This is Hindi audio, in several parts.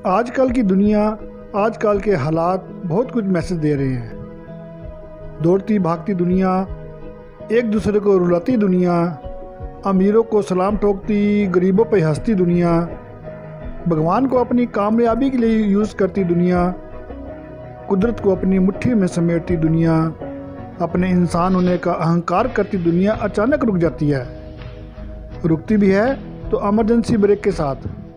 आजकल की दुनिया, आजकल के हालात बहुत कुछ मैसेज दे रहे हैं। दौड़ती भागती दुनिया, एक दूसरे को रुलाती दुनिया, अमीरों को सलाम ठोकती, गरीबों पे हंसती दुनिया, भगवान को अपनी कामयाबी के लिए यूज़ करती दुनिया, कुदरत को अपनी मुट्ठी में समेटती दुनिया, अपने इंसान होने का अहंकार करती दुनिया अचानक रुक जाती है। रुकती भी है तो इमरजेंसी ब्रेक के साथ,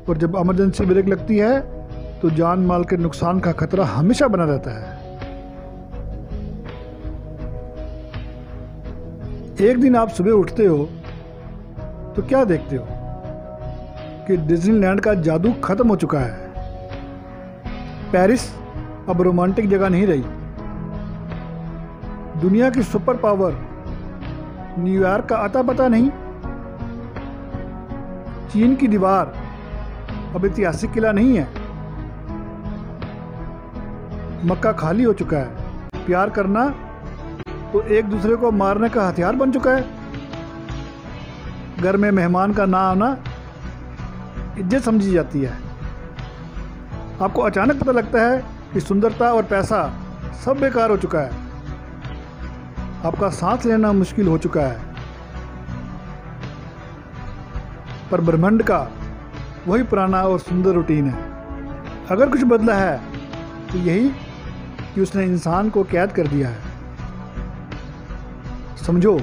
और जब इमरजेंसी ब्रेक लगती है तो जान माल के नुकसान का खतरा हमेशा बना रहता है। एक दिन आप सुबह उठते हो तो क्या देखते हो कि डिज्नीलैंड का जादू खत्म हो चुका है। पेरिस अब रोमांटिक जगह नहीं रही। दुनिया की सुपर पावर न्यूयॉर्क का अता पता नहीं। चीन की दीवार अब ऐतिहासिक किला नहीं है। मक्का खाली हो चुका है। प्यार करना तो एक दूसरे को मारने का हथियार बन चुका है। घर में मेहमान का ना आना इज्जत समझी जाती है। आपको अचानक पता लगता है कि सुंदरता और पैसा सब बेकार हो चुका है। आपका सांस लेना मुश्किल हो चुका है। पर ब्रह्मांड का वही पुराना और सुंदर रूटीन है। अगर कुछ बदला है तो यही कि उसने इंसान को कैद कर दिया है। समझो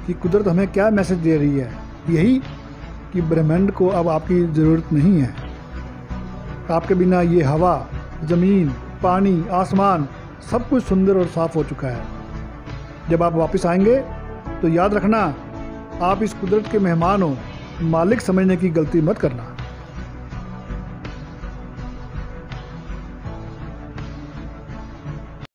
कि कुदरत हमें क्या मैसेज दे रही है। यही कि ब्रह्मांड को अब आपकी ज़रूरत नहीं है। आपके बिना ये हवा, ज़मीन, पानी, आसमान सब कुछ सुंदर और साफ हो चुका है। जब आप वापस आएंगे तो याद रखना, आप इस कुदरत के मेहमान हो। मालिक समझने की गलती मत करना।